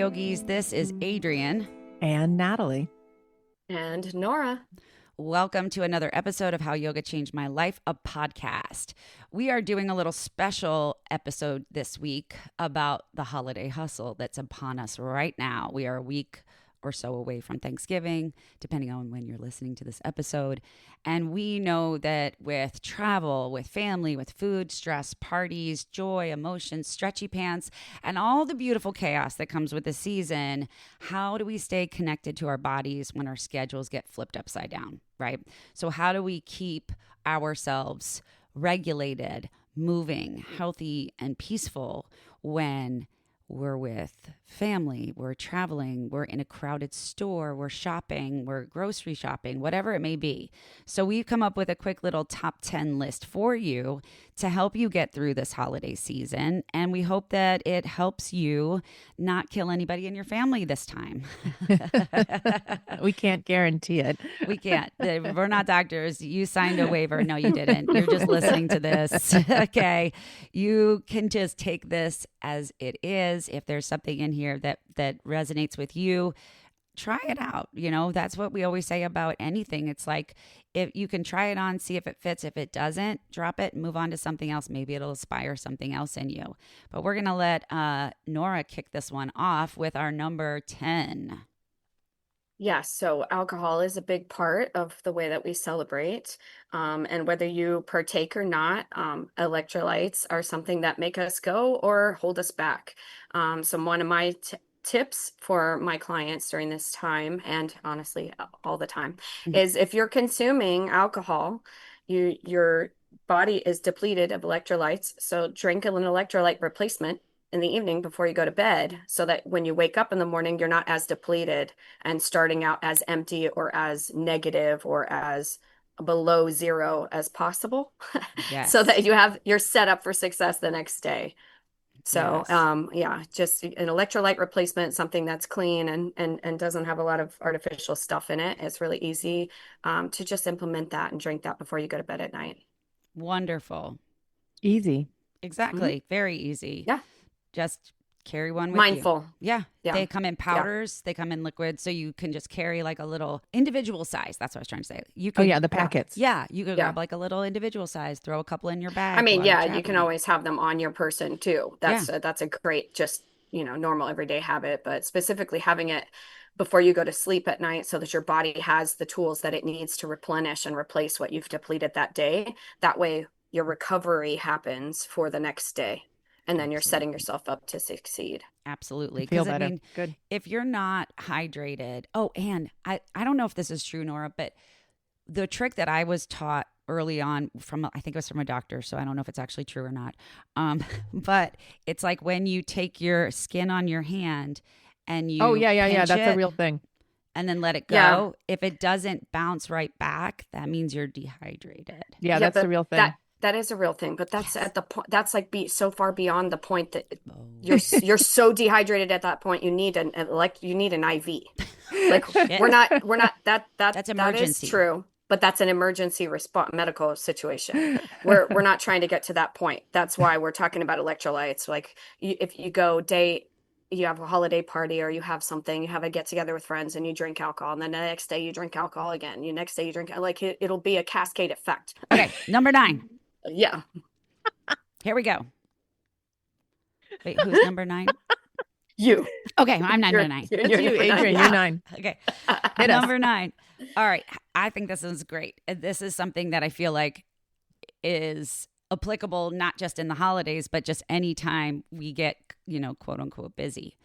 Yogis. This is Adrienne. And Natalie. And Nora. Welcome to another episode of How Yoga Changed My Life, a podcast. We are doing a little special episode this week about the holiday hustle that's upon us right now. We are a week or so away from Thanksgiving, depending on when you're listening to this episode. And we know that with travel, with family, with food, stress, parties, joy, emotions, stretchy pants, and all the beautiful chaos that comes with the season, how do we stay connected to our bodies when our schedules get flipped upside down, right? So how do we keep ourselves regulated, moving, healthy, and peaceful when we're with family, we're traveling, we're in a crowded store, we're shopping, we're grocery shopping, whatever it may be. So we've come up with a quick little top 10 list for you to help you get through this holiday season. And we hope that it helps you not kill anybody in your family this time. We can't guarantee it. We can't. We're not doctors. You signed a waiver. No, you didn't. You're just listening to this. Okay. You can just take this as it is. If there's something in here that resonates with you, try it out. You know, that's what we always say about anything. It's like, if you can try it on, see if it fits. If it doesn't, drop it and move on to something else. Maybe it'll inspire something else in you. But we're going to let Nora kick this one off with our number 10. Yes, so alcohol is a big part of the way that we celebrate. And whether you partake or not, electrolytes are something that make us go or hold us back. So one of my tips for my clients during this time, and honestly, all the time, is if you're consuming alcohol, your body is depleted of electrolytes. So drink an electrolyte replacement in the evening before you go to bed, so that when you wake up in the morning, you're not as depleted and starting out as empty or as negative or as below zero as possible. Yes. So that you're set up for success the next day. So Yes. Just an electrolyte replacement, something that's clean and doesn't have a lot of artificial stuff in it. It's really easy to just implement that and drink that before you go to bed at night. Wonderful. Easy. Exactly. Very easy. Yeah. Just carry one with Mindful. you. Yeah. They come in powders. They come in liquid. So you can just carry like a little individual size. That's what I was trying to say. You could, the packets. Yeah. You could grab like a little individual size, throw a couple in your bag. I mean, while you're you can traveling. always have them on your person too. That's a great, just, normal everyday habit, but specifically having it before you go to sleep at night so that your body has the tools that it needs to replenish and replace what you've depleted that day. That way your recovery happens for the next day. And then you're setting yourself up to succeed. Absolutely. Feel Because better. Good. if you're not hydrated, and I don't know if this is true, Nora, but the trick that I was taught early on I think it was from a doctor, so I don't know if it's actually true or not. But it's like when you take your skin on your hand and you That's pinch a it real thing. and then let it go. Yeah. If it doesn't bounce right back, that means you're dehydrated. Yeah, that's the real thing. That is a real thing, but that's at the point. That's like so far beyond the point that you're so dehydrated at that point. You need an IV. Like we're not that's emergency. That is true, but that's an emergency response medical situation. We're not trying to get to that point. That's why we're talking about electrolytes. Like if you go date, you have a holiday party or you have something, you have a get together with friends and you drink alcohol, and then the next day you drink alcohol again. The next day you drink, like it'll be a cascade effect. Okay, number 9. Yeah. Here we go. Wait, who's number 9? You. Okay, I'm number 9. It's you, Adrienne. You're 9. Okay. Hit us. Number 9. All right. I think this is great. This is something that I feel like is applicable not just in the holidays, but just anytime we get, quote unquote busy.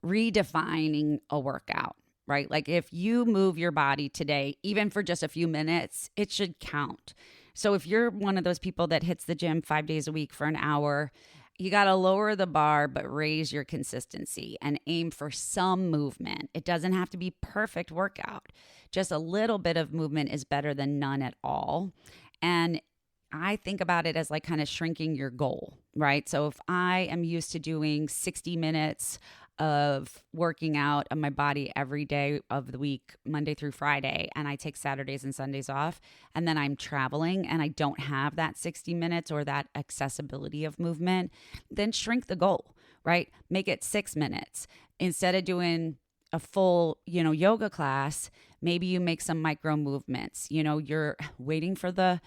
Redefining a workout, right? Like if you move your body today, even for just a few minutes, it should count. So if you're one of those people that hits the gym 5 days a week for an hour, you got to lower the bar, but raise your consistency and aim for some movement. It doesn't have to be perfect workout. Just a little bit of movement is better than none at all. And I think about it as like kind of shrinking your goal, right? So if I am used to doing 60 minutes of working out on my body every day of the week, Monday through Friday, and I take Saturdays and Sundays off, and then I'm traveling and I don't have that 60 minutes or that accessibility of movement, then shrink the goal, right? Make it 6 minutes. Instead of doing a full, yoga class, maybe you make some micro movements. You're waiting for the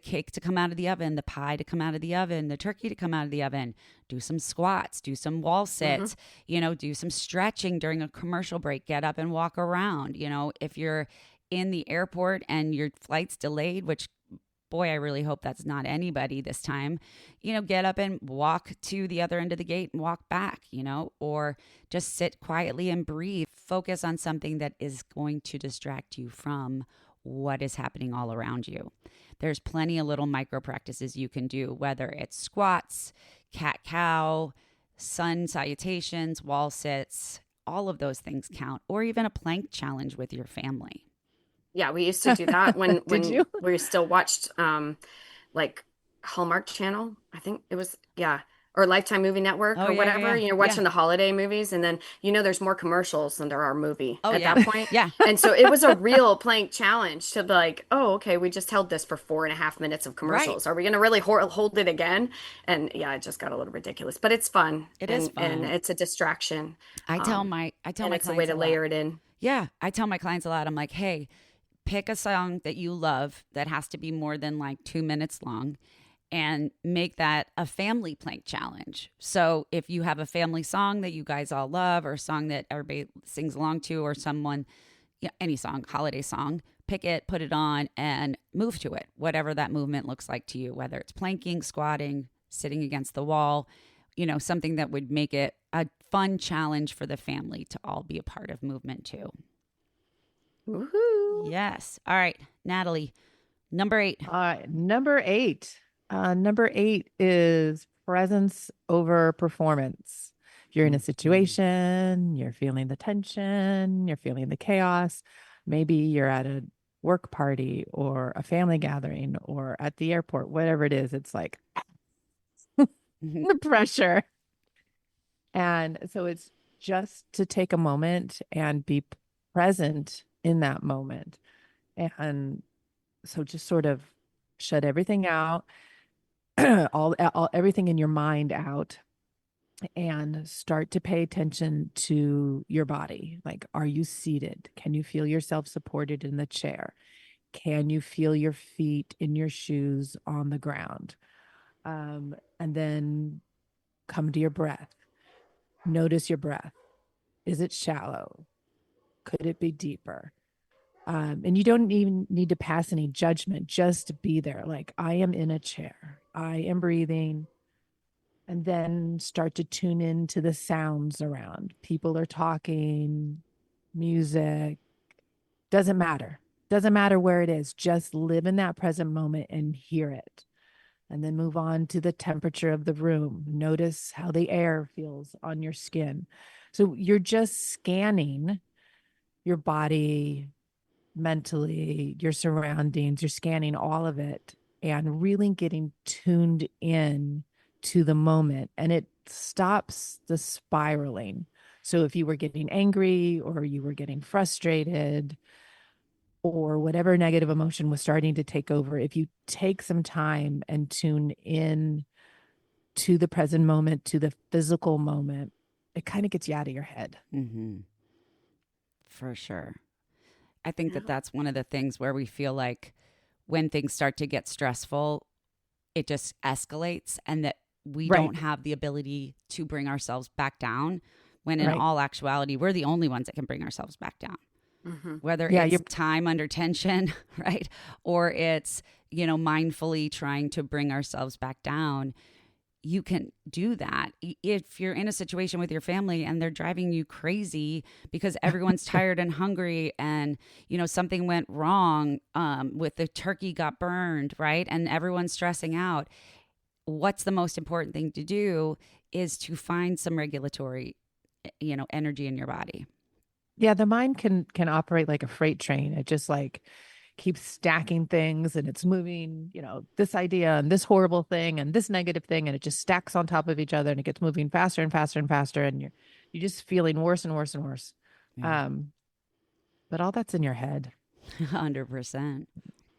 cake to come out of the oven, the pie to come out of the oven, the turkey to come out of the oven. Do some squats, do some wall sits, do some stretching during a commercial break, get up and walk around. If you're in the airport and your flight's delayed, which boy, I really hope that's not anybody this time, get up and walk to the other end of the gate and walk back, or just sit quietly and breathe. Focus on something that is going to distract you from what is happening all around you. There's plenty of little micro practices you can do, whether it's squats, cat-cow, sun salutations, wall sits, all of those things count, or even a plank challenge with your family. Yeah, we used to do that when you? we still watched like Hallmark Channel, I think it was, yeah, or Lifetime Movie Network Oh, or yeah, whatever, yeah. watching the holiday movies, and then there's more commercials than there are movie Oh, at yeah. that point. Yeah. And so it was a real plank challenge to be like, oh, okay, we just held this for 4.5 minutes of commercials. Right. Are we gonna really hold it again? And yeah, it just got a little ridiculous, but it's fun. It is and fun. it's a distraction. I tell Um, my and it's a way clients to a lot. layer it in. Yeah, I tell my clients a lot. I'm like, hey, pick a song that you love that has to be more than like 2 minutes long and make that a family plank challenge. So if you have a family song that you guys all love, or a song that everybody sings along to, or someone, any song, holiday song, pick it, put it on, and move to it, whatever that movement looks like to you, whether it's planking, squatting, sitting against the wall, something that would make it a fun challenge for the family to all be a part of movement too. Woohoo. Yes. All right, Natalie, number 8. Number 8. Number 8 is presence over performance. You're in a situation, you're feeling the tension, you're feeling the chaos. Maybe you're at a work party or a family gathering or at the airport, whatever it is. It's like the pressure. And so it's just to take a moment and be present in that moment. And so just sort of shut everything out, all everything in your mind out, and start to pay attention to your body. Like, are you seated? Can you feel yourself supported in the chair? Can you feel your feet in your shoes on the ground? And then come to your breath. Notice your breath. Is it shallow? Could it be deeper? And you don't even need to pass any judgment, just be there. Like, I am in a chair. I am breathing. And then start to tune into the sounds around. People are talking, music. Doesn't matter. Doesn't matter where it is. Just live in that present moment and hear it. And then move on to the temperature of the room. Notice how the air feels on your skin. So you're just scanning your body, mentally, your surroundings, you're scanning all of it and really getting tuned in to the moment, and it stops the spiraling. So if you were getting angry or you were getting frustrated or whatever negative emotion was starting to take over, if you take some time and tune in to the present moment, to the physical moment, it kind of gets you out of your head. Mm-hmm. For sure. I think that that's one of the things where we feel like when things start to get stressful, it just escalates, and that we don't have the ability to bring ourselves back down, when in all actuality, we're the only ones that can bring ourselves back down. Mm-hmm. Whether it's time under tension, right? Or it's, mindfully trying to bring ourselves back down. You can do that. If you're in a situation with your family and they're driving you crazy because everyone's tired and hungry, and, something went wrong with the turkey got burned, right? And everyone's stressing out. What's the most important thing to do is to find some regulatory, energy in your body. Yeah, the mind can operate like a freight train. It just like keeps stacking things, and it's moving, this idea and this horrible thing and this negative thing, and it just stacks on top of each other, and it gets moving faster and faster and faster, and you're just feeling worse and worse and worse. Yeah. But all that's in your head. 100%.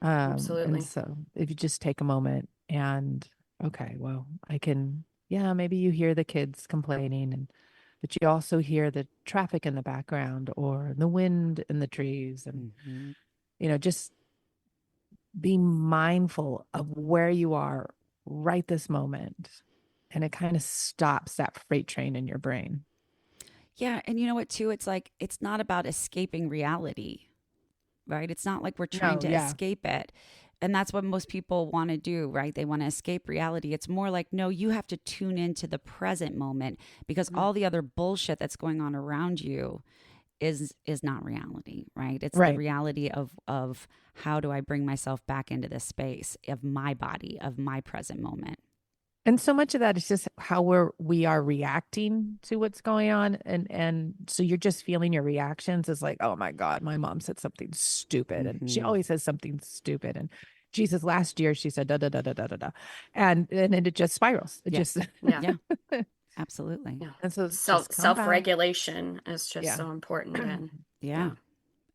Absolutely. And so if you just take a moment and, okay, well, I can Yeah, maybe you hear the kids complaining, but you also hear the traffic in the background or the wind in the trees. And, Mm-hmm. just be mindful of where you are right this moment. And it kind of stops that freight train in your brain. Yeah. And you know what, too? It's like, it's not about escaping reality, right? It's not like we're trying No, to yeah. escape it. And that's what most people want to do, right? They want to escape reality. It's more like, no, you have to tune into the present moment because Mm. all the other bullshit that's going on around you is not reality, right? It's the Right. reality of how do I bring myself back into this space of my body, of my present moment. And so much of that is just how we are reacting to what's going on. And so you're just feeling your reactions is like, oh my God, my mom said something stupid. And she Mm-hmm. always says something stupid. And Jesus, last year she said da da da da da da da. And it just spirals. It Yeah. just Yeah. Yeah, absolutely. Yeah. and so just come back. Self-regulation is just Yeah. so important. And Yeah. yeah.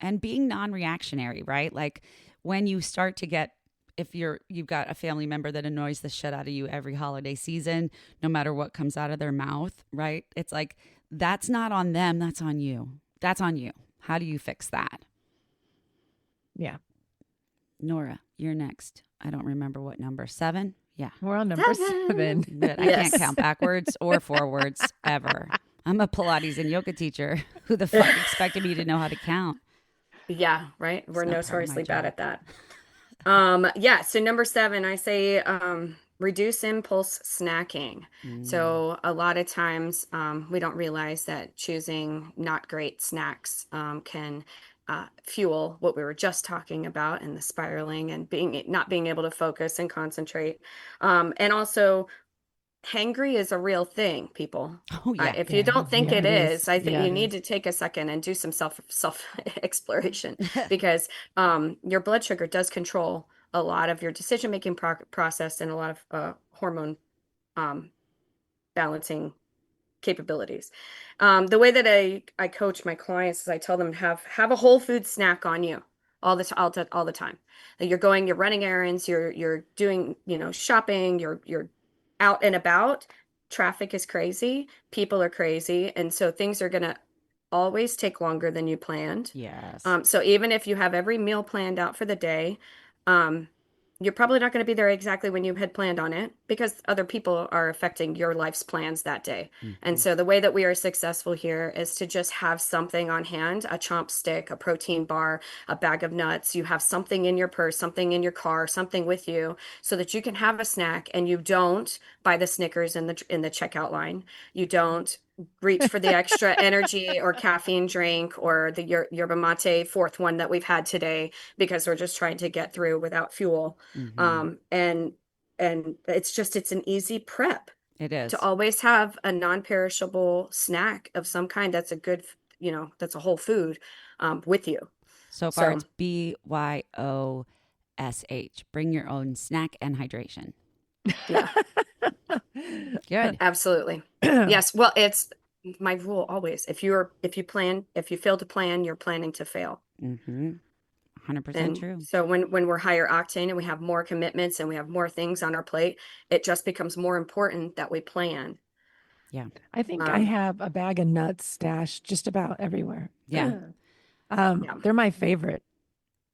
And being non-reactionary, right? Like when you start to get if you've got a family member that annoys the shit out of you every holiday season, no matter what comes out of their mouth, right? It's like that's not on them, that's on you. That's on you. How do you fix that? Yeah. Nora, you're next. I don't remember what number. 7? Yeah. We're on number 7. Good. I can't Yes. count backwards or forwards ever. I'm a Pilates and yoga teacher. Who the fuck expected me to know how to count? Yeah, right. We're It's not part of my notoriously bad job. at that. Yeah, so number 7, I say reduce impulse snacking. Mm, So a lot of times we don't realize that choosing not great snacks can fuel what we were just talking about and the spiraling and not being able to focus and concentrate. And also hangry is a real thing, people. oh yeah. If you Yeah. don't think Yeah, it it is, is. I think Yeah, you it need is. to take a second and do some self exploration because your blood sugar does control a lot of your decision making process and a lot of hormone um, balancing capabilities. The way that I coach my clients is I tell them have a whole food snack on you all the time. That you're running errands, you're doing shopping, you're out and about. Traffic is crazy, people are crazy, and so things are gonna always take longer than you planned. Yes. So even if you have every meal planned out for the day, um, you're probably not going to be there exactly when you had planned on it because other people are affecting your life's plans that day. And Mm-hmm. so the way that we are successful here is to just have something on hand, a chomp stick, a protein bar, a bag of nuts. You have something in your purse, something in your car, something with you so that you can have a snack and you don't buy the Snickers in the checkout line. You don't reach for the extra energy or caffeine drink or the yerba mate fourth one that we've had today because we're just trying to get through without fuel. Mm-hmm. And it's an easy prep It to is. always have a non-perishable snack of some kind that's a good, that's a whole food with you. So far, So it's BYOSH. Bring your own snack and hydration. yeah, Good. absolutely. Yes. Well, it's my rule always. If you fail to plan, you're planning to fail. Mm-hmm. 100% And true. so when we're higher octane and we have more commitments and we have more things on our plate, it just becomes more important that we plan. Yeah. I think I Um, have a bag of nuts stashed just about everywhere. Yeah. yeah, They're my favorite.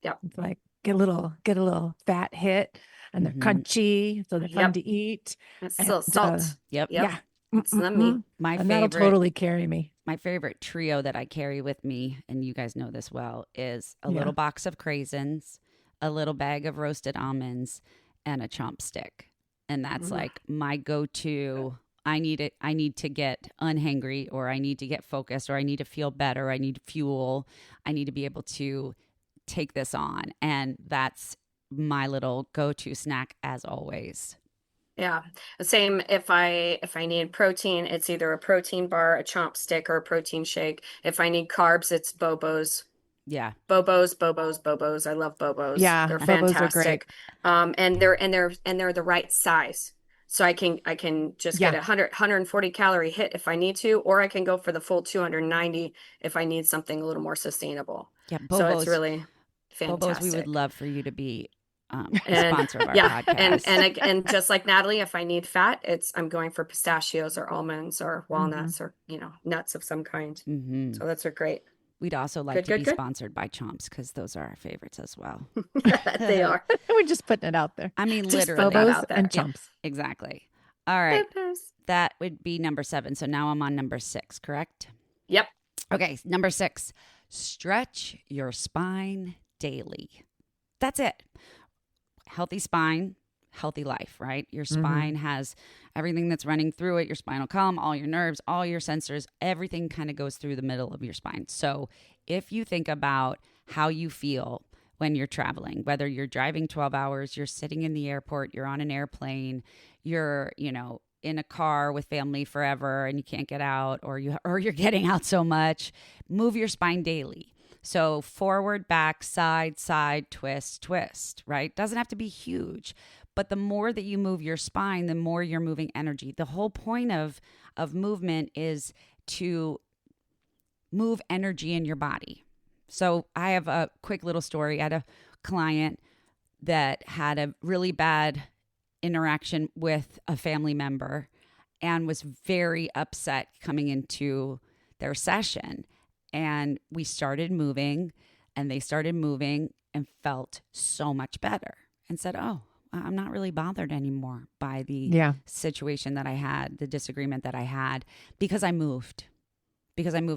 yep, It's like get a little fat hit, and they're Mm-hmm. crunchy, so they're fun yep. to eat. It's And still salt. Yep. Yep, yeah, it's the My and that'll favorite totally carry me. my favorite trio that I carry with me, and you guys know this well, is a Yeah. little box of craisins, a little bag of roasted almonds, and a chomp stick. And that's Mm. like my go-to. I need it. I need to get unhangry, or I need to get focused, or I need to feel better. I need fuel. I need to be able to take this on. And that's my little go-to snack as always. Yeah. The same if I need protein, it's either a protein bar, a chomp stick, or a protein shake. If I need carbs, it's Bobos. Yeah. Bobos. I love Bobos. Yeah, They're Bobos are great. fantastic. And they're the right size. So I can just get Yeah. a 140 calorie hit if I need to, or I can go for the full 290 if I need something a little more sustainable. Yeah. So it's Bobo's really Bobo's we would fantastic. love for you to be And sponsor of our yeah, podcast. and just like Natalie, if I need fat, I'm going for pistachios or almonds or walnuts or nuts of some kind. Mm-hmm. So that's a great. We'd also like Good, to good, be good. sponsored by Chomps because those are our favorites as well. They are. We're just putting it out there. I mean, Just put literally. that Bobos out there. and Yeah. chumps. Exactly. All right. Bobos. That would be number 7. So now I'm on number 6, correct? Yep. Okay. Number 6, stretch your spine daily. That's it. Healthy spine, healthy life, right? Your spine has everything that's running through it, your spinal column, all your nerves, all your sensors, everything kind of goes through the middle of your spine. So if you think about how you feel when you're traveling, whether you're driving 12 hours, you're sitting in the airport, you're on an airplane, you're, in a car with family forever and you can't get out, or you're getting out so much, move your spine daily. So forward, back, side, twist, right? Doesn't have to be huge, but the more that you move your spine, the more you're moving energy. The whole point of movement is to move energy in your body. So I have a quick little story. I had a client that had a really bad interaction with a family member and was very upset coming into their session. And we started moving and they started moving and felt so much better and said, oh, I'm not really bothered anymore by the situation that I had, the disagreement that I had, because I moved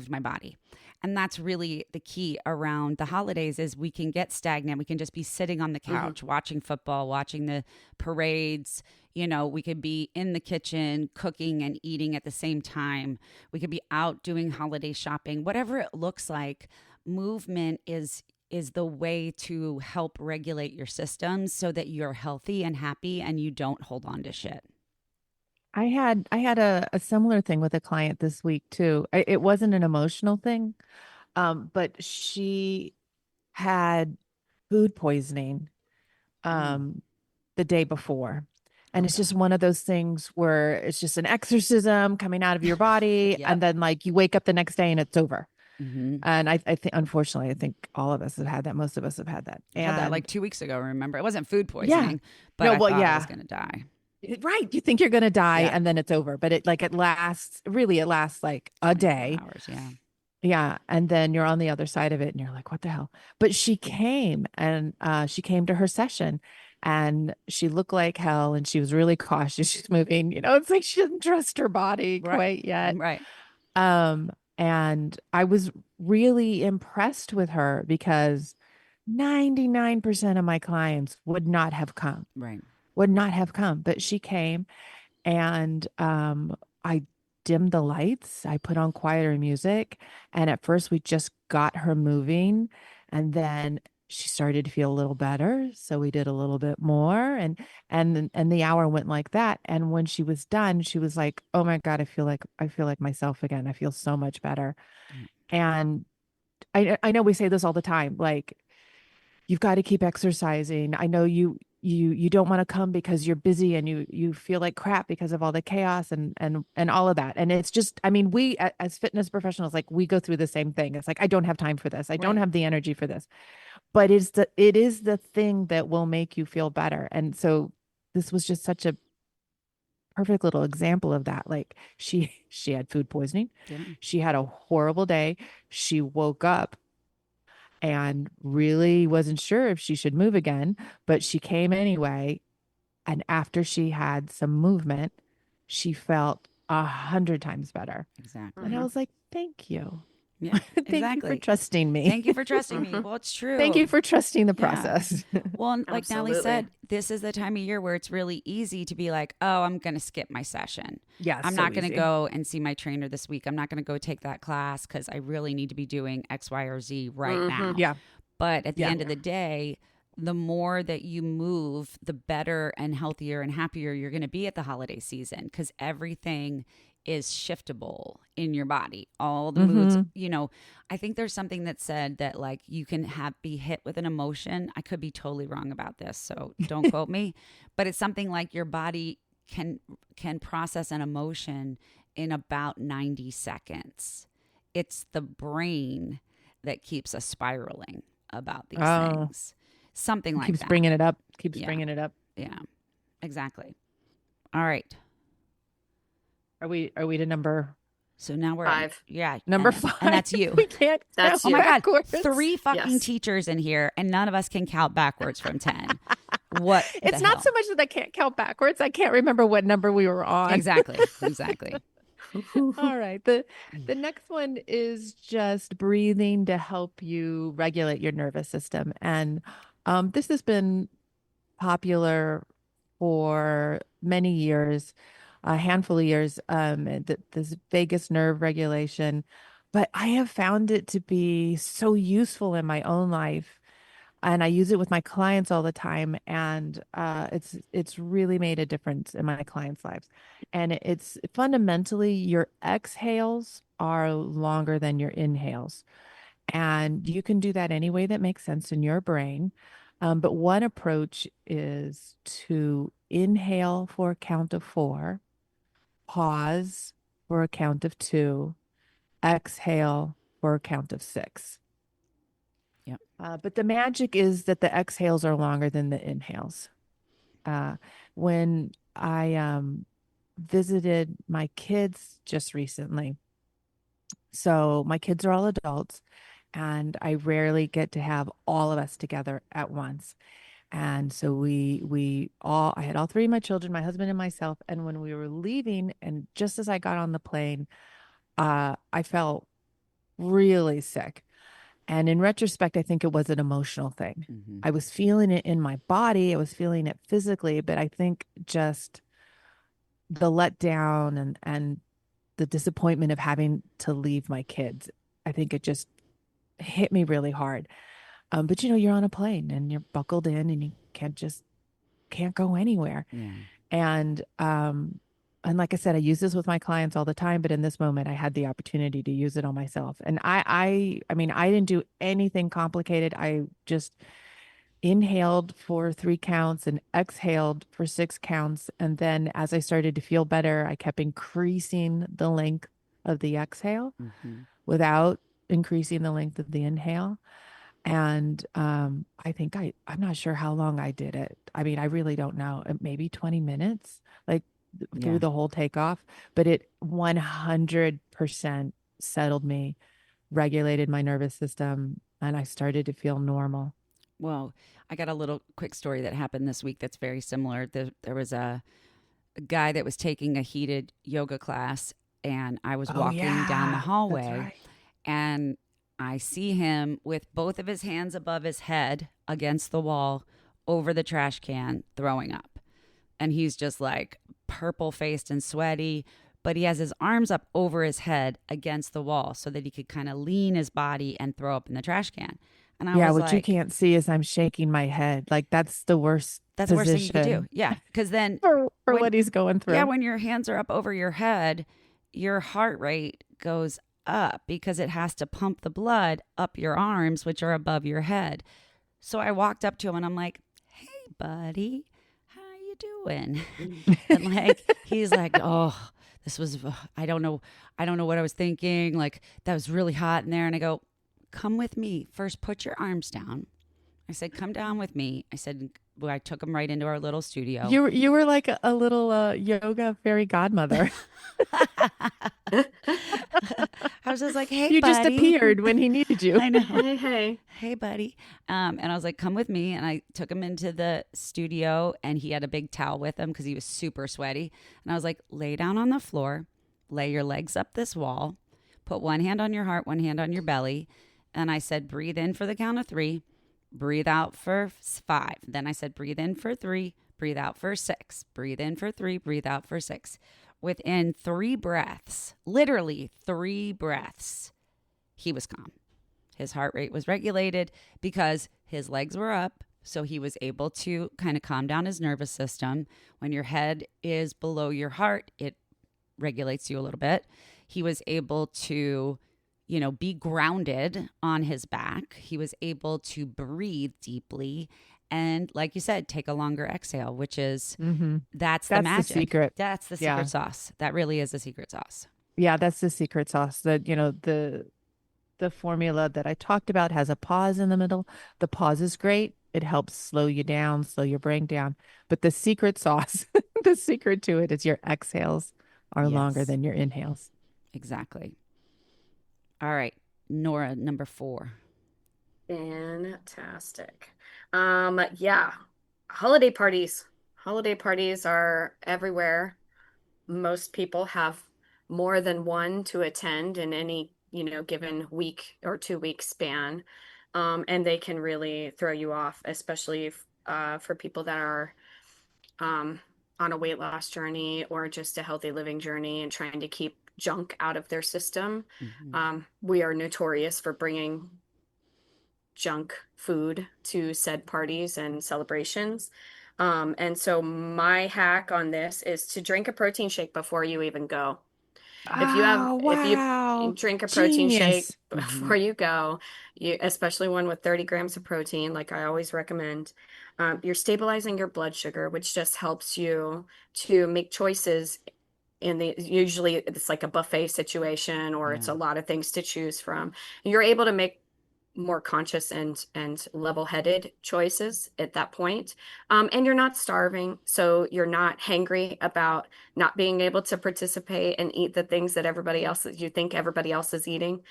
my body. And that's really the key around the holidays is we can get stagnant. We can just be sitting on the couch, watching football, watching the parades. We could be in the kitchen, cooking and eating at the same time. We could be out doing holiday shopping, whatever it looks like. Movement is the way to help regulate your systems so that you're healthy and happy and you don't hold on to shit. I had a similar thing with a client this week too. It wasn't an emotional thing, but she had food poisoning the day before. And it's just one of those things where it's just an exorcism coming out of your body. And then like you wake up the next day and it's over. And I think, unfortunately, I think all of us have had that. Most of us have had that. I had that like 2 weeks ago, remember? It wasn't food poisoning, but I thought I was going to die. Right. You think you're going to die and then it's over. But it lasts like a day. Hours, Yeah. And then you're on the other side of it and you're like, what the hell? But she came to her session and she looked like hell and she was really cautious. She's moving, it's like she doesn't trust her body quite yet. Right. And I was really impressed with her because 99% of my clients would not have come. Right. Would not have come, but she came and I dimmed the lights. I put on quieter music. And at first we just got her moving and then she started to feel a little better. So we did a little bit more and the hour went like that. And when she was done, she was like, oh my God, I feel like myself again. I feel so much better. And I know we say this all the time, like, you've got to keep exercising. I know you don't want to come because you're busy and you feel like crap because of all the chaos and all of that. And it's just, I mean, we as fitness professionals, like we go through the same thing. It's like, I don't have time for this. I don't have the energy for this, but it is the thing that will make you feel better. And so this was just such a perfect little example of that. Like she had food poisoning. She had a horrible day. She woke up and really wasn't sure if she should move again, but she came anyway. And after she had some movement, she felt 100 times better. Exactly. And I was like, thank you. Yeah, Thank you for trusting me. Thank you for trusting me. Well, it's true. Thank you for trusting the process. Well, like Natalie said, this is the time of year where it's really easy to be like, oh, I'm going to skip my session. Yeah, I'm not going to go and see my trainer this week. I'm not going to go take that class because I really need to be doing X, Y, or Z right now. Yeah. But at the end of the day, the more that you move, the better and healthier and happier you're going to be at the holiday season because everything is shiftable in your body. All the moods, I think there's something that said that like you can be hit with an emotion. I could be totally wrong about this, so don't quote me, but it's something like your body can process an emotion in about 90 seconds. It's the brain that keeps us spiraling about these things. something like Keeps that. bringing it up. Keeps Yeah. bringing it up. Yeah, exactly. All right. Are we to number So now we're Five. number and, 5? and that's you. We can't That's count Oh my you. God, backwards. 3 fucking Yes. teachers in here, and none of us can count backwards from 10. What? It's the not hell? so much that I can't count backwards. I can't remember what number we were on. Exactly. All right. The next one is just breathing to help you regulate your nervous system. And this has been popular for many years, a handful of years, this vagus nerve regulation. But I have found it to be so useful in my own life. And I use it with my clients all the time, and it's really made a difference in my clients' lives. And it's fundamentally your exhales are longer than your inhales, and you can do that any way that makes sense in your brain. But one approach is to inhale for a count of 4, pause for a count of 2, exhale for a count of 6. Yep. But the magic is that the exhales are longer than the inhales. When I visited my kids just recently, so my kids are all adults, and I rarely get to have all of us together at once. And so I had all 3 of my children, my husband and myself. And when we were leaving, and just as I got on the plane, I felt really sick. And in retrospect, I think it was an emotional thing. Mm-hmm. I was feeling it in my body. I was feeling it physically, but I think just the letdown and the disappointment of having to leave my kids, I think it just hit me really hard. But you're on a plane and you're buckled in and you can't go anywhere. Yeah. And like I said, I use this with my clients all the time, but in this moment I had the opportunity to use it on myself. And I mean, I didn't do anything complicated. I just inhaled for 3 counts and exhaled for 6 counts. And then as I started to feel better, I kept increasing the length of the exhale without increasing the length of the inhale. And I think I'm not sure how long I did it. I mean, I really don't know. Maybe 20 minutes, like through the whole takeoff. But it 100% settled me, regulated my nervous system, and I started to feel normal. Well, I got a little quick story that happened this week that's very similar. There was a guy that was taking a heated yoga class, and I was walking down the hallway, That's right. and I see him with both of his hands above his head against the wall over the trash can throwing up. And he's just like purple faced and sweaty, but he has his arms up over his head against the wall so that he could kind of lean his body and throw up in the trash can. And I was what like, you can't see is I'm shaking my head. Like that's the worst that's the worst thing you could do. position Yeah. Because then for when- what he's going through. yeah, when your hands are up over your head, your heart rate goes up because it has to pump the blood up your arms, which are above your head. So I walked up to him and I'm like, "Hey, buddy, how you doing?" And like he's like, "Oh, this was I don't know what I was thinking. Like that was really hot in there." And I go, "Come with me. First, put your arms down." I said, "Come down with me." I said, well, I took him right into our little studio. You were like a little yoga fairy godmother. I was just like, "Hey, You buddy." just appeared when he needed you. I know. Hey. Hey, buddy. And I was like, "Come with me." And I took him into the studio, and he had a big towel with him because he was super sweaty. And I was like, "Lay down on the floor, lay your legs up this wall, put one hand on your heart, one hand on your belly." And I said, "Breathe in for the count of 3, breathe out for 5." Then I said, "Breathe in for 3, breathe out for 6, breathe in for 3, breathe out for 6. Within 3 breaths, literally 3 breaths, he was calm. His heart rate was regulated because his legs were up. So he was able to kind of calm down his nervous system. When your head is below your heart, it regulates you a little bit. He was able to, be grounded on his back. He was able to breathe deeply. And like you said, take a longer exhale, which is, that's the magic. The secret. That's the secret sauce. That really is the secret sauce. Yeah, that's the secret sauce. That, the formula that I talked about has a pause in the middle. The pause is great. It helps slow you down, slow your brain down. But the secret sauce, the secret to it is your exhales are longer Yes, than your inhales. exactly. All right, Nora, number 4. Fantastic. Yeah, holiday parties. Holiday parties are everywhere. Most people have more than one to attend in any, given week or 2 week span. And they can really throw you off, especially for people that are um, on a weight loss journey or just a healthy living journey and trying to keep junk out of their system. Mm-hmm. We are notorious for bringing junk food to said parties and celebrations. And so my hack on this is to drink a protein shake before you even go. Oh, If you wow. drink a protein shake Genius. Mm-hmm. before you go, especially one with 30 grams of protein, like I always recommend, you're stabilizing your blood sugar, which just helps you to make choices usually it's like a buffet situation or Yeah. it's a lot of things to choose from. You're able to make more conscious and level-headed choices at that point. And you're not starving, so you're not hangry about not being able to participate and eat the things that everybody else that you think everybody else is eating.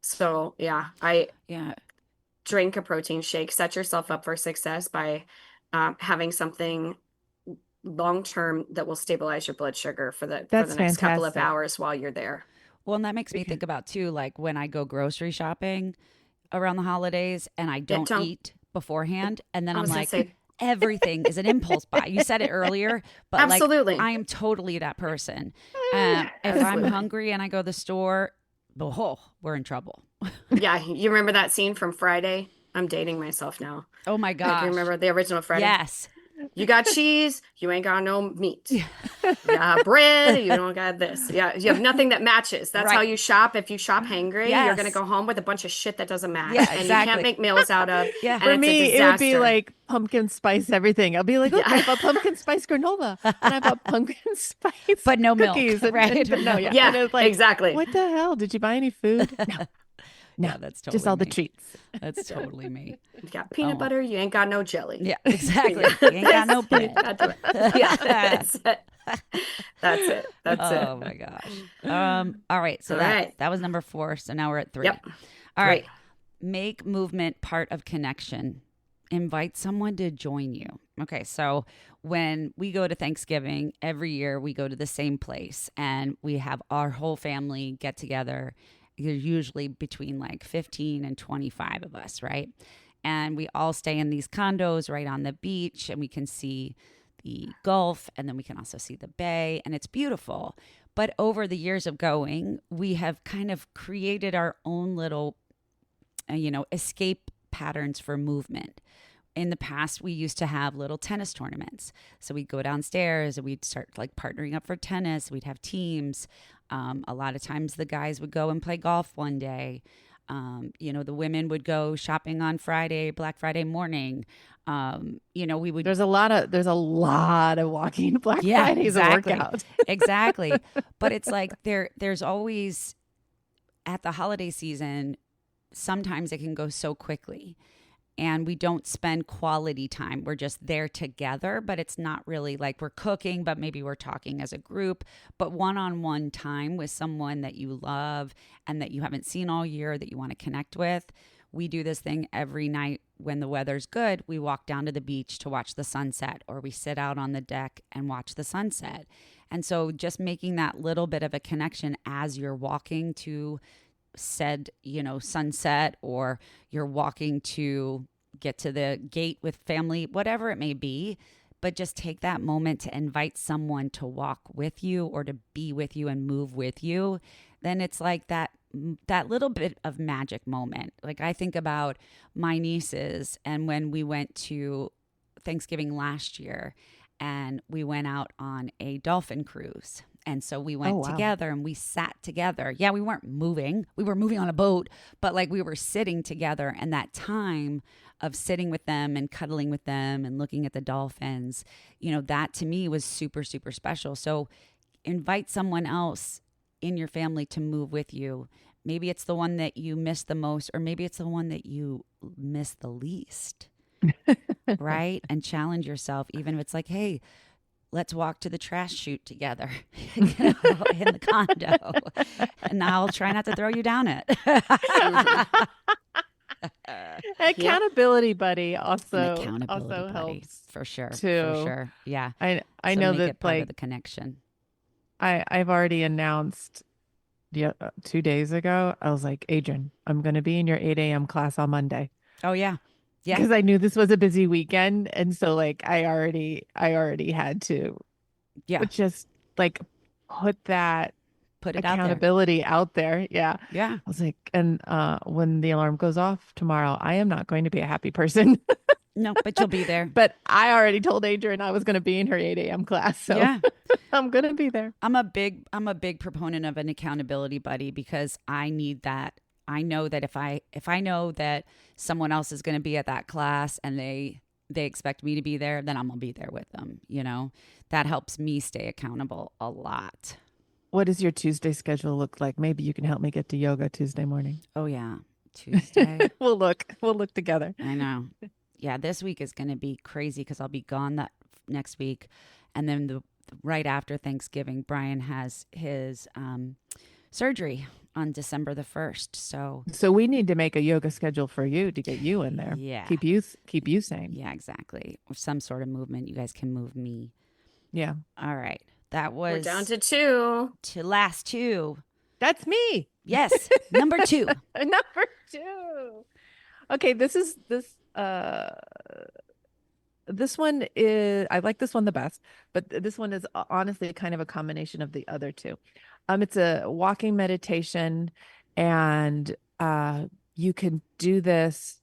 So yeah, I Yeah. drink a protein shake, set yourself up for success by having something long term that will stabilize your blood sugar for the That's next couple of fantastic. hours while you're there. Well, and that makes me Because think about too, like when I go grocery shopping around the holidays and I Yeah, don't don't eat beforehand, and then I I'm was gonna like, say everything is an impulse buy. You said it earlier, but like absolutely. I am totally that person. If I'm Absolutely. hungry and I go to the store, oh, we're in trouble. Yeah, you remember that scene from Friday? I'm dating myself now. Oh my Like, you gosh. remember the original Friday? Yes. You got cheese, you ain't got no meat. Yeah. You got bread, you don't got this. Yeah, you have nothing that matches. That's how Right. you shop. If you shop hangry, you're gonna Yes. go home with a bunch of shit that doesn't match Yeah, and you can't exactly. make meals out of, Yeah. and for it's a me, it would be disaster. like pumpkin spice everything. I'll be like, look, I Yeah. bought pumpkin spice granola and I bought pumpkin spice But no milk, cookies. right? But no, yeah. And Yeah, it's like, exactly. what the hell? Did you buy any food? No, no, Yeah, that's just totally all the me. treats. That's totally me. You got Oh, peanut well. butter, you ain't got no jelly. Yeah, You exactly. got You ain't got no this, you bread. got to it. Yeah, that's it. That's it. That's it. Oh my gosh. All right. So All that right. that was number 4. So now we're at 3. Yep. All right. 3. Make movement part of connection. Invite someone to join you. Okay. So when we go to Thanksgiving every year, we go to the same place and we have our whole family get together. There's usually between like 15 and 25 of us, right? And we all stay in these condos right on the beach and we can see the Gulf and then we can also see the bay and it's beautiful. But over the years of going, we have kind of created our own little, escape patterns for movement. In the past, we used to have little tennis tournaments. So we'd go downstairs and we'd start like partnering up for tennis. We'd have teams. A lot of times the guys would go and play golf one day. The women would go shopping on Friday, Black Friday morning. We would. There's a lot of walking Black Yeah, Fridays a exactly. workout. Exactly. But it's like there's always at the holiday season, sometimes it can go so quickly and we don't spend quality time. We're just there together, but it's not really like we're cooking, but maybe we're talking as a group. But one-on-one time with someone that you love and that you haven't seen all year that you want to connect with. We do this thing every night when the weather's good. We walk down to the beach to watch the sunset, or we sit out on the deck and watch the sunset. And so just making that little bit of a connection as you're walking to said, sunset, or you're walking to get to the gate with family, whatever it may be. But just take that moment to invite someone to walk with you or to be with you and move with you. Then it's like that little bit of magic moment. Like I think about my nieces and when we went to Thanksgiving last year and we went out on a dolphin cruise. And so we Oh, went wow. together and we sat together. Yeah, we weren't moving. We were moving on a boat, but like we were sitting together. And that time of sitting with them and cuddling with them and looking at the dolphins, that to me was super, super special. So invite someone else in your family to move with you. Maybe it's the one that you miss the most, or maybe it's the one that you miss the least. right? And challenge yourself, even if it's like, hey, let's walk to the trash chute together, in the condo, and I'll try not to throw you down it. Yep. Accountability buddy An also accountability buddy, helps for sure, for too. sure. Yeah. I So know make that it part of the connection. I've already announced 2 days ago. I was like, Adrienne, I'm going to be in your 8 a.m. class on Monday Oh yeah, yeah, because I knew this was a busy weekend, and so like I already had to yeah. just like put that Put it out there. accountability out there. Yeah. Yeah. I was like, and when the alarm goes off tomorrow, I am not going to be a happy person. No, but you'll be there. But I already told Adrienne I was going to be in her 8 a.m. class. So Yeah. I'm going to be there. I'm a big proponent of an accountability buddy because I need that. I know that if I know that someone else is going to be at that class and they expect me to be there, then I'm going to be there with them, you know. That helps me stay accountable a lot. What does your Tuesday schedule look like? Maybe you can help me get to yoga Tuesday morning. Oh yeah, Tuesday. We'll look together. I know. Yeah, this week is going to be crazy because I'll be gone that next week, and then right after Thanksgiving, Brian has his surgery on December the 1st. So we need to make a yoga schedule for you to get you in there. Yeah. Keep you sane. Yeah, exactly. Or some sort of movement. You guys can move me. Yeah. All right. That was We're down to 2. to last 2. That's me. Yes. Number 2. Number 2. Okay, this one is, I like this one the best, but this one is honestly kind of a combination of the other two. It's a walking meditation, and you can do this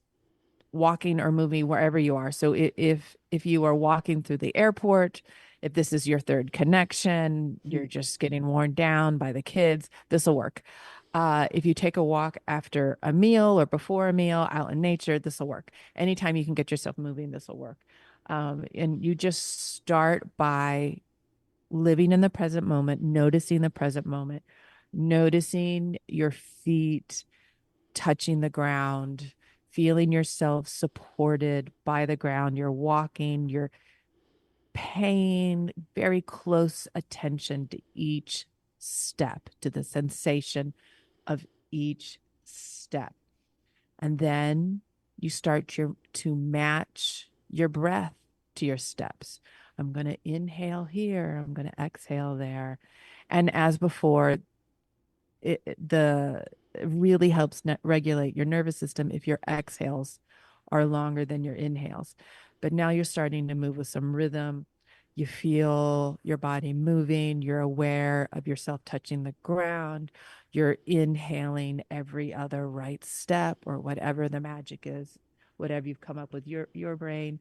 walking or moving wherever you are. So if you are walking through the airport, if this is your third connection, you're just getting worn down by the kids, this will work. If you take a walk after a meal or before a meal out in nature, this will work. Anytime you can get yourself moving, this will work. And you just start by living in the present moment, noticing the present moment, noticing your feet touching the ground, feeling yourself supported by the ground. You're walking, you're paying very close attention to each step, to the sensation of each step. And then you start to match your breath to your steps. I'm going to inhale here. I'm going to exhale there. And as before, it really helps regulate your nervous system if your exhales are longer than your inhales. But now you're starting to move with some rhythm. You feel your body moving. You're aware of yourself touching the ground. You're inhaling every other right step or whatever the magic is, whatever you've come up with your brain.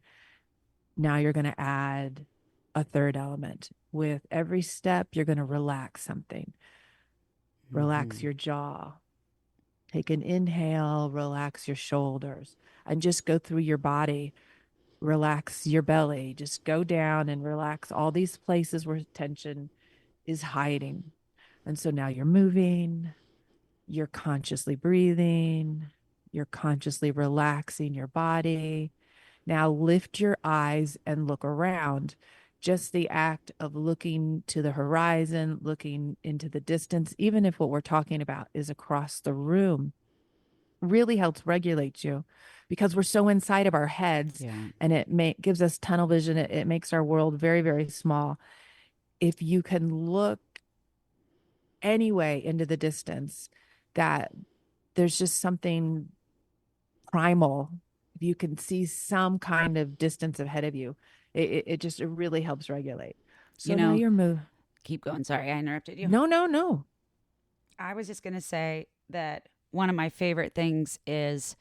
Now you're going to add a third element. With every step, you're going to relax something. Relax your jaw. Take an inhale, relax your shoulders, and just go through your body. Relax your belly. Just go down and relax all these places where tension is hiding. And so now you're moving, you're consciously breathing, you're consciously relaxing your body. Now lift your eyes and look around. Just the act of looking to the horizon, looking into the distance, even if what we're talking about is across the room, really helps regulate you, because we're so inside of our heads, and it gives us tunnel vision. It makes our world very, very small. If you can look anyway into the distance, that there's just something primal. If you can see some kind of distance ahead of you, it really helps regulate. So now you're moving. Keep going. Sorry, I interrupted you. No. I was just going to say that one of my favorite things is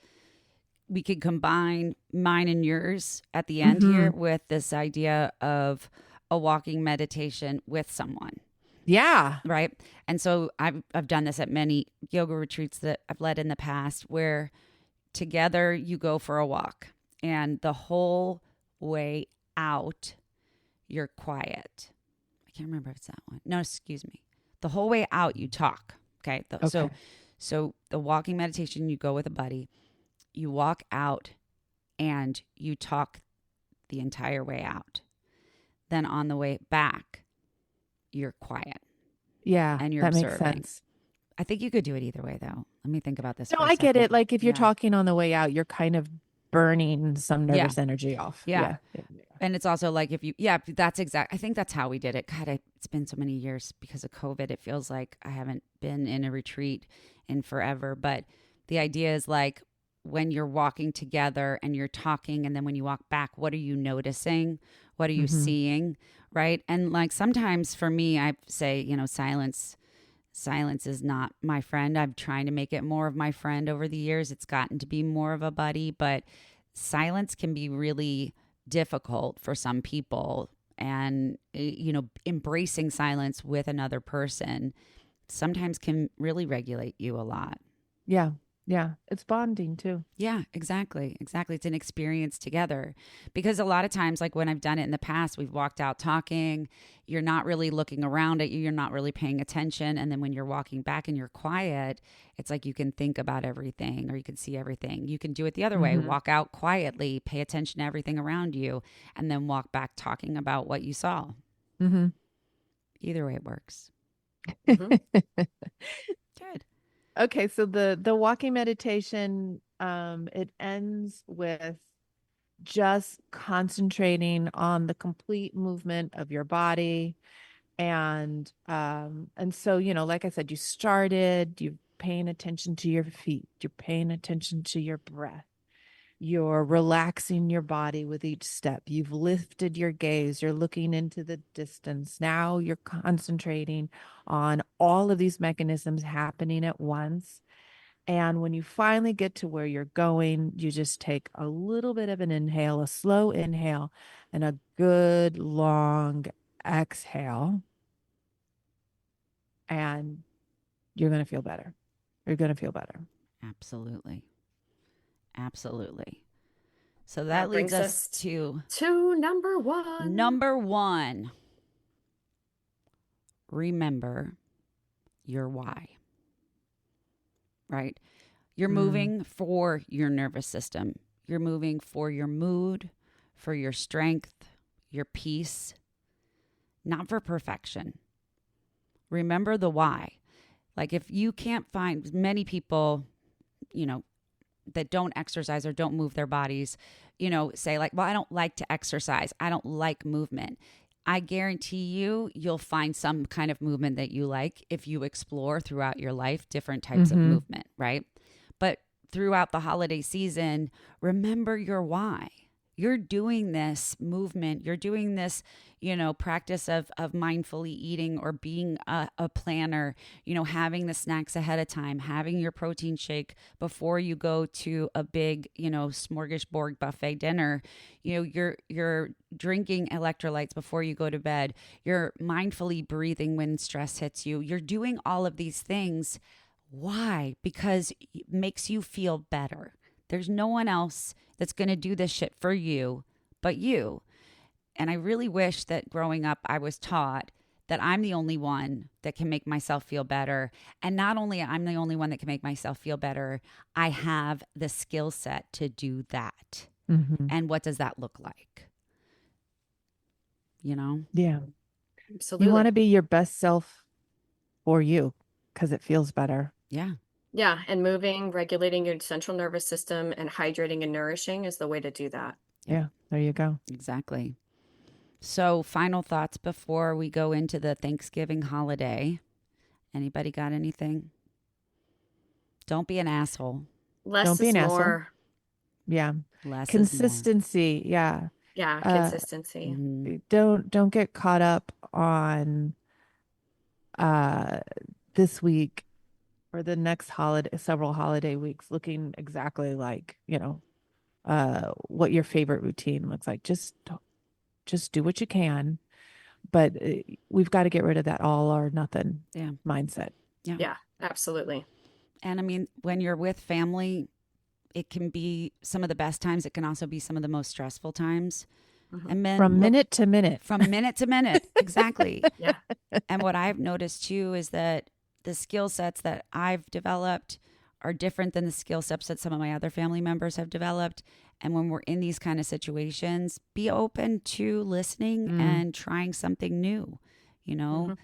we could combine mine and yours at the end here with this idea of a walking meditation with someone. Yeah. Right. And so I've done this at many yoga retreats that I've led in the past, where together you go for a walk, and the whole way out, you're quiet. I can't remember if it's that one. No, excuse me. The whole way out, you talk. Okay. So the walking meditation, you go with a buddy, you walk out, and you talk the entire way out. Then on the way back, you're quiet Yeah, and you're that makes observing. sense. I think you could do it either way, though. Let me think about this No, for a I get second. it. Like if you're Yeah. talking on the way out, you're kind of burning some nervous energy off. Yeah. Yeah. And it's also like if you, that's exact. I think that's how we did it. God, it's been so many years because of COVID. It feels like I haven't been in a retreat in forever. But the idea is like when you're walking together and you're talking, and then when you walk back, what are you noticing? What are you seeing? Right. And like sometimes for me, I say, silence is not my friend. I'm trying to make it more of my friend over the years. It's gotten to be more of a buddy, but silence can be really difficult for some people. And, embracing silence with another person sometimes can really regulate you a lot. Yeah. Yeah. It's bonding too. Yeah, exactly. Exactly. It's an experience together because a lot of times, like when I've done it in the past, we've walked out talking, you're not really looking around at you, you're not really paying attention. And then when you're walking back and you're quiet, it's like you can think about everything or you can see everything. You can do it the other way, walk out quietly, pay attention to everything around you, and then walk back talking about what you saw. Mm-hmm. Either way it works. Mhm. Good. Okay, so the walking meditation, it ends with just concentrating on the complete movement of your body. And so, like I said, you're paying attention to your feet, you're paying attention to your breath. You're relaxing your body with each step. You've lifted your gaze. You're looking into the distance. Now you're concentrating on all of these mechanisms happening at once. And when you finally get to where you're going, you just take a little bit of an inhale, a slow inhale, and a good long exhale. And you're going to feel better. You're going to feel better. Absolutely. Absolutely. So that leads brings us us to number one. number one. Remember your why. Right? You're moving for your nervous system. You're moving for your mood, for your strength, your peace, not for perfection. Remember the why. Like if you can't find many people, that don't exercise or don't move their bodies, say like, well, I don't like to exercise. I don't like movement. I guarantee you'll find some kind of movement that you like if you explore throughout your life different types of movement, right? But throughout the holiday season, remember your why. You're doing this movement, you're doing this, practice of mindfully eating or being a planner, having the snacks ahead of time, having your protein shake before you go to a big, smorgasbord buffet dinner. You're drinking electrolytes before you go to bed. You're mindfully breathing when stress hits you. You're doing all of these things. Why? Because it makes you feel better. There's no one else that's going to do this shit for you but you. And I really wish that growing up I was taught that I'm the only one that can make myself feel better. And not only I'm the only one that can make myself feel better, I have the skill set to do that. And what does that look like? Yeah. Absolutely. You want to be your best self for you because it feels better. Yeah. Yeah. And moving, regulating your central nervous system, and hydrating and nourishing is the way to do that. Yeah. There you go. Exactly. So final thoughts before we go into the Thanksgiving holiday. Anybody got anything? Don't be an asshole. Less Don't be is an asshole. more. Yeah. Less Consistency. Yeah. Yeah. Consistency. is more. Don't get caught up on this week or the next several holiday weeks looking exactly like, what your favorite routine looks like. Just do what you can, but we've got to get rid of that all or nothing mindset. Yeah, absolutely. And I mean, when you're with family, it can be some of the best times. It can also be some of the most stressful times. And then From minute to minute. From minute to minute. Exactly. Yeah. And what I've noticed too is that the skill sets that I've developed are different than the skill sets that some of my other family members have developed. And when we're in these kind of situations, be open to listening and trying something new. You know,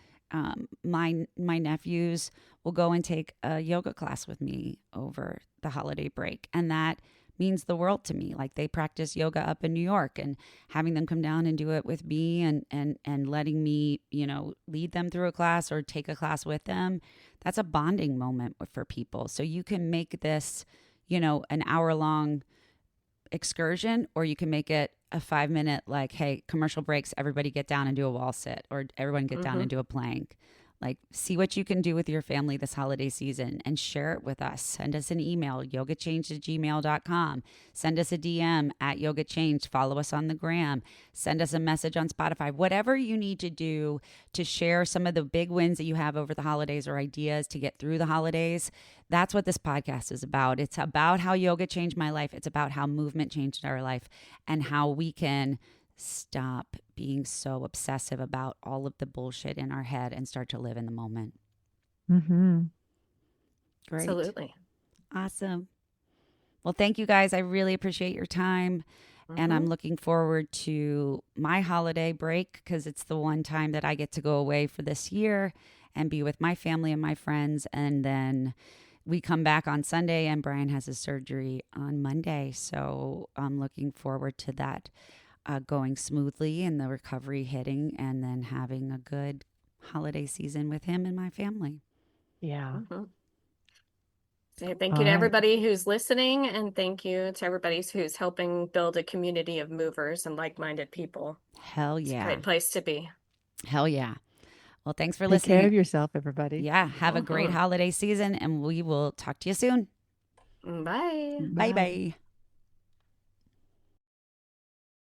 my nephews will go and take a yoga class with me over the holiday break, and that means the world to me. Like, they practice yoga up in New York, and having them come down and do it with me and letting me, you know, lead them through a class or take a class with them, that's a bonding moment for people. So you can make this, you know, an hour-long excursion, or you can make it a 5-minute, like, hey, commercial breaks, everybody get down and do a wall sit, or everyone get down and do a plank. Like, see what you can do with your family this holiday season and share it with us. Send us an email, yogachange@gmail.com. Send us a DM at yogachange. Follow us on the gram. Send us a message on Spotify. Whatever you need to do to share some of the big wins that you have over the holidays or ideas to get through the holidays. That's what this podcast is about. It's about how yoga changed my life. It's about how movement changed our life, and how we can stop being so obsessive about all of the bullshit in our head and start to live in the moment. Great. Absolutely. Awesome. Well, thank you guys. I really appreciate your time. And I'm looking forward to my holiday break, because it's the one time that I get to go away for this year and be with my family and my friends. And then we come back on Sunday, and Brian has his surgery on Monday. So I'm looking forward to that going smoothly and the recovery hitting, and then having a good holiday season with him and my family. Yeah. So thank you to everybody who's listening, and thank you to everybody who's helping build a community of movers and like-minded people. Hell yeah. It's a great place to be. Hell yeah. Well, thanks for Take listening. care of yourself, everybody. Yeah. Have a great holiday season, and we will talk to you soon. Bye. Bye-bye.